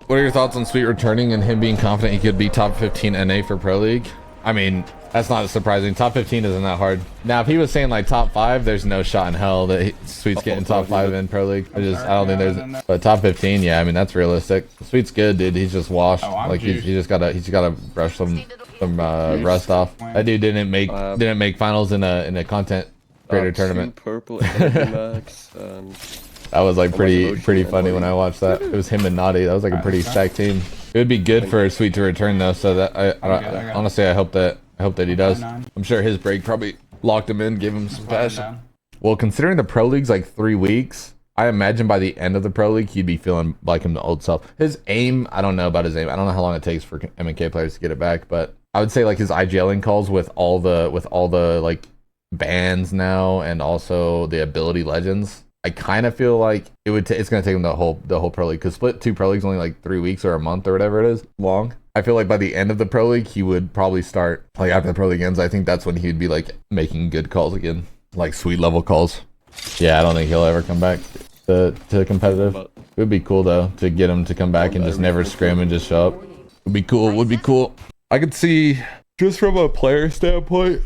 What are your thoughts on Sweet returning and him being confident he could be top 15 NA for Pro League? I mean, that's not surprising. Top 15 isn't that hard. Now, if he was saying like top 5, there's no shot in hell that Sweet's getting top 5 in Pro League. I don't think there's. But top 15, yeah, I mean that's realistic. Sweet's good, dude. He's just washed. Like he's just gotta brush some rust off. That dude didn't make finals in a content creator tournament. Purple max. That was like pretty funny when I watched that. It was him and Naughty. That was like a pretty stacked team. It would be good for Sweet to return though. So that I honestly I hope that he does. I'm sure his break probably locked him in, gave him some passion. Well, considering the Pro League's like 3 weeks, I imagine by the end of the Pro League he'd be feeling like him the old self. His aim, I don't know about his aim. I don't know how long it takes for MK players to get it back, but I would say like his IGLing calls with all the like bans now and also the ability legends. I kind of feel like it's gonna take him the whole Pro League, because split 2 Pro Leagues only like 3 weeks or a month or whatever it is long. I feel like by the end of the Pro League he would probably start, like after the Pro League ends, I think that's when he'd be like making good calls again, like Sweet level calls. Yeah, I don't think he'll ever come back to competitive. It would be cool though to get him to come back and just never scrim and just show up. Would be cool. I could see, just from a player standpoint,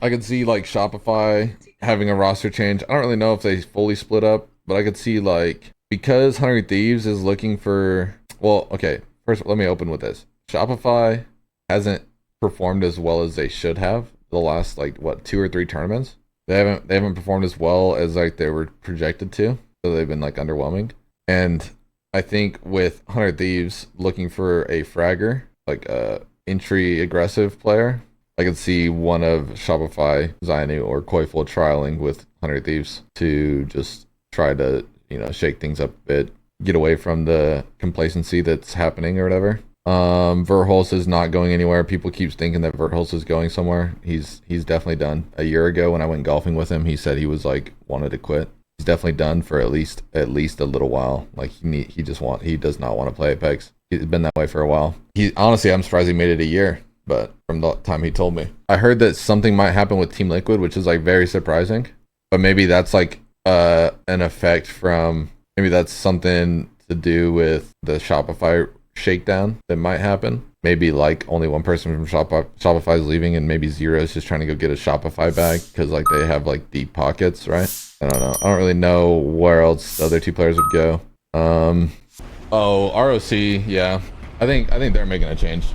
I could see like Shopify having a roster change. I don't really know if they fully split up, but I could see like, because 100 Thieves is looking for, well, okay, first let me open with this. Shopify hasn't performed as well as they should have the last like what 2 or 3 tournaments. They haven't performed as well as like they were projected to, so they've been like underwhelming. And I think with 100 Thieves looking for a fragger, like a entry aggressive player, I could see one of Shopify, Zer0 or Koiful trialing with 100 Thieves to just try to, shake things up a bit, get away from the complacency that's happening or whatever. Verholz is not going anywhere. People keep thinking that Verholz is going somewhere. He's definitely done. A year ago when I went golfing with him, he said he was like wanted to quit. He's definitely done for at least a little while. Like he does not want to play Apex. He's been that way for a while. Honestly, I'm surprised he made it a year. But from the time he told me, I heard that something might happen with Team Liquid, which is like very surprising. But maybe that's like an effect from, maybe that's something to do with the Shopify shakedown that might happen. Maybe like only one person from Shopify is leaving, and maybe Zer0 is just trying to go get a Shopify bag because like they have like deep pockets, right? I don't know. I don't really know where else the other 2 players would go. ROC, yeah. I think they're making a change.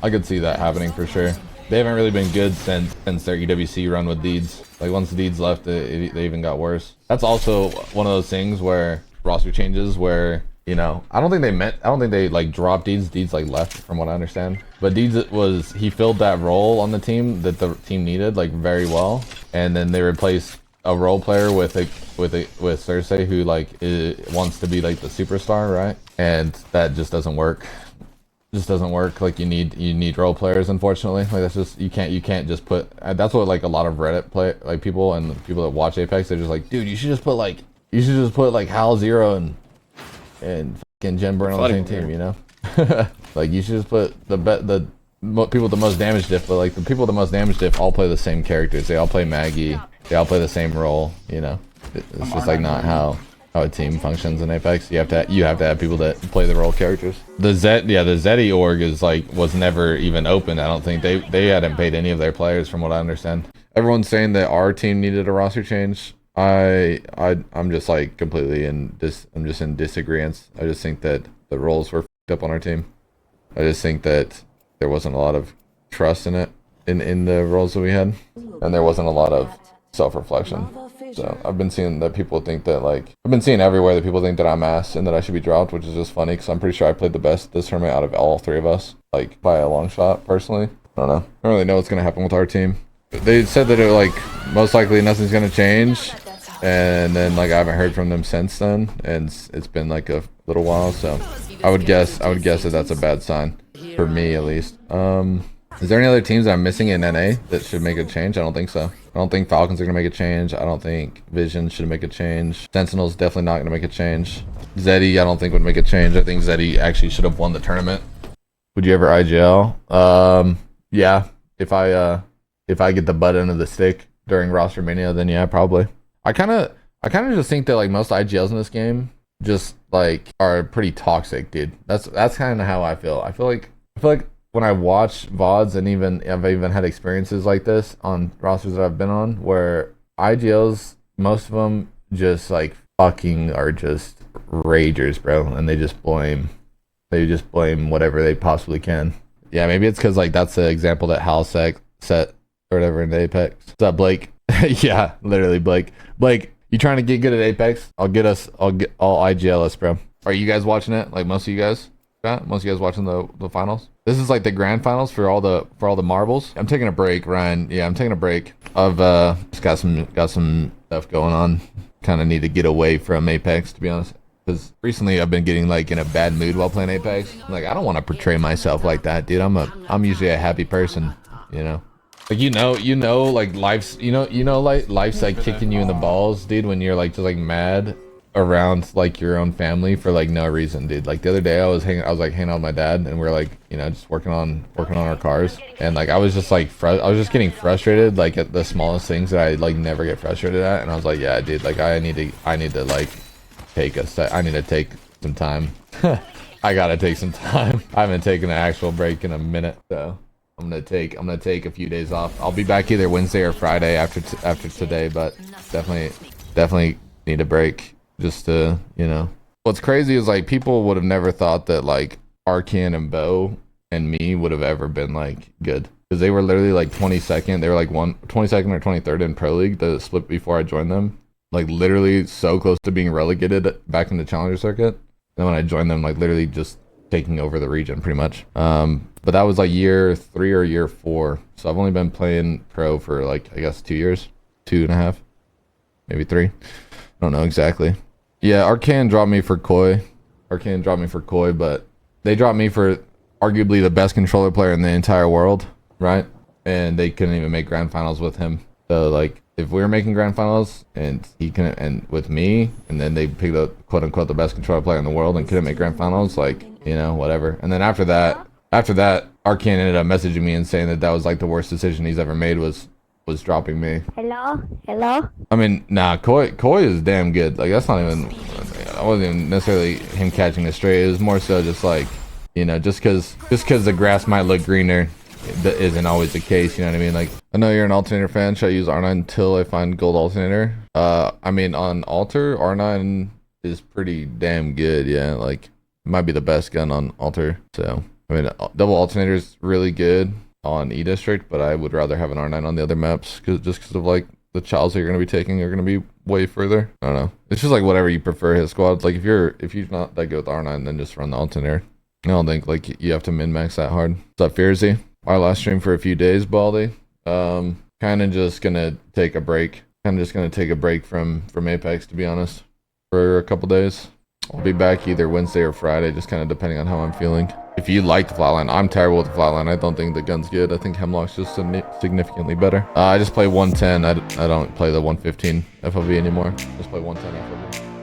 I could see that happening for sure. They haven't really been good since their EWC run with Deeds. Like once the Deeds left, they even got worse. That's also one of those things where roster changes where, I don't think they like dropped Deeds. Deeds like left from what I understand. But Deeds he filled that role on the team that the team needed like very well. And then they replaced a role player with Zer0 who like wants to be like the superstar, right? And that just doesn't work. Like you need role players, unfortunately. Like that's just you can't just put, that's what like a lot of Reddit play like people and people that watch Apex, they're just like, dude, you should just put like Hal, Zer0 and fucking Jen Burn on the same team, like you should just put the people with the most damage diff, but like the people with the most damage diff all play the same characters. They all play Maggie, they all play the same role, it's just like not how a team functions in Apex. You have to have people that play the role characters. The Zer0 org was never even open. I don't think they hadn't paid any of their players from what I understand. Everyone's saying that our team needed a roster change. I'm just like completely I'm just in disagreement. I just think that the roles were fucked up on our team. I just think that there wasn't a lot of trust in it in the roles that we had, and there wasn't a lot of self-reflection. So I've been seeing that people think that I've been seeing everywhere that people think that I'm ass and that I should be dropped, which is just funny because I'm pretty sure I played the best this tournament out of all 3 of us, like by a long shot personally. I don't know. I don't really know what's going to happen with our team. They said that most likely nothing's going to change, and then I haven't heard from them since then, and it's been like a little while, so I would guess that that's a bad sign for me at least. Is there any other teams that I'm missing in NA that should make a change? I don't think so. I don't think Falcons are going to make a change. I don't think Vision should make a change. Sentinel's definitely not going to make a change. Zeddy, I don't think would make a change. I think Zeddy actually should have won the tournament. Would you ever IGL? Yeah. If I get the butt end of the stick during roster mania, then yeah, probably. I kind of just think that most IGLs in this game just like are pretty toxic, dude. That's kind of how I feel. I feel like when I watch VODs and I've even had experiences like this on rosters that I've been on where IGLs, most of them just like fucking are just ragers, bro, and they just blame whatever they possibly can. Yeah, maybe it's because like that's the example that Halsec set or whatever in Apex. What's up, Blake? Yeah, literally, Blake. Blake, you trying to get good at Apex? I'll get all IGLs, bro. Are you guys watching it? Like most of you guys? Yeah, most of you guys watching the finals? This is like the grand finals for all the marbles. I'm taking a break, Ryan. Yeah, I'm taking a break. I've just got some stuff going on. Kind of need to get away from Apex, to be honest. Because recently I've been getting like in a bad mood while playing Apex. Like I don't want to portray myself like that, dude. I'm usually a happy person, you know. Like like life's like life's like kicking you in the balls, dude, when you're like just like mad around like your own family for like no reason, dude. Like the other day I was hanging out with my dad and we're like, you know, just working on our cars, and like I was just like I was just getting frustrated like at the smallest things that I like never get frustrated at, and I was like, yeah, dude, like I need to like I need to take some time. I gotta take some time. I haven't taken an actual break in a minute, so I'm gonna take a few days off. I'll be back either Wednesday or Friday after today, but definitely need a break just to, you know. What's crazy is like people would have never thought that like Arcan and Bo and me would have ever been like good, because they were literally like 22nd. They were like 22nd or 23rd in Pro League, the split before I joined them. Like literally so close to being relegated back in the Challenger circuit. And when I joined them, like literally just taking over the region pretty much. But that was like year 3 or year 4. So I've only been playing pro for like, I guess 2 years, 2.5, maybe 3. I don't know exactly. Yeah, Arcan dropped me for Koi. But they dropped me for arguably the best controller player in the entire world, right? And they couldn't even make grand finals with him. So like, if we were making grand finals and he couldn't, and with me, and then they picked up quote unquote the best controller player in the world and couldn't make grand finals, like, you know, whatever. And then after that, Arcan ended up messaging me and saying that was like the worst decision he's ever made was dropping me. Hello. I mean, nah, Koi is damn good. Like that's not even. I wasn't even necessarily him catching it straight. It was more so just like, you know, just because the grass might look greener, that isn't always the case, you know what I mean? Like, I know you're an Alternator fan. Should I use R9 until I find gold Alternator? I mean, on Alter, R9 is pretty damn good, yeah. Like, it might be the best gun on Alter. So, I mean, double Alternator is really good on E-District, but I would rather have an R9 on the other maps, just because of, like, the childs that you're going to be taking are going to be way further. I don't know. It's just, like, whatever you prefer his squad. Like, if you're not that good with R9, then just run the Alternator. I don't think, like, you have to min-max that hard. What's up, Fearsy? Our last stream for a few days, Baldy. Kind of just gonna take a break. From Apex, to be honest, for a couple days. I'll be back either Wednesday or Friday, just kind of depending on how I'm feeling. If you like the flatline, I'm terrible with the flatline. I don't think the gun's good. I think Hemlock's just significantly better. I just play 110. I don't play the 115 FOV anymore. Just play 110 FOV.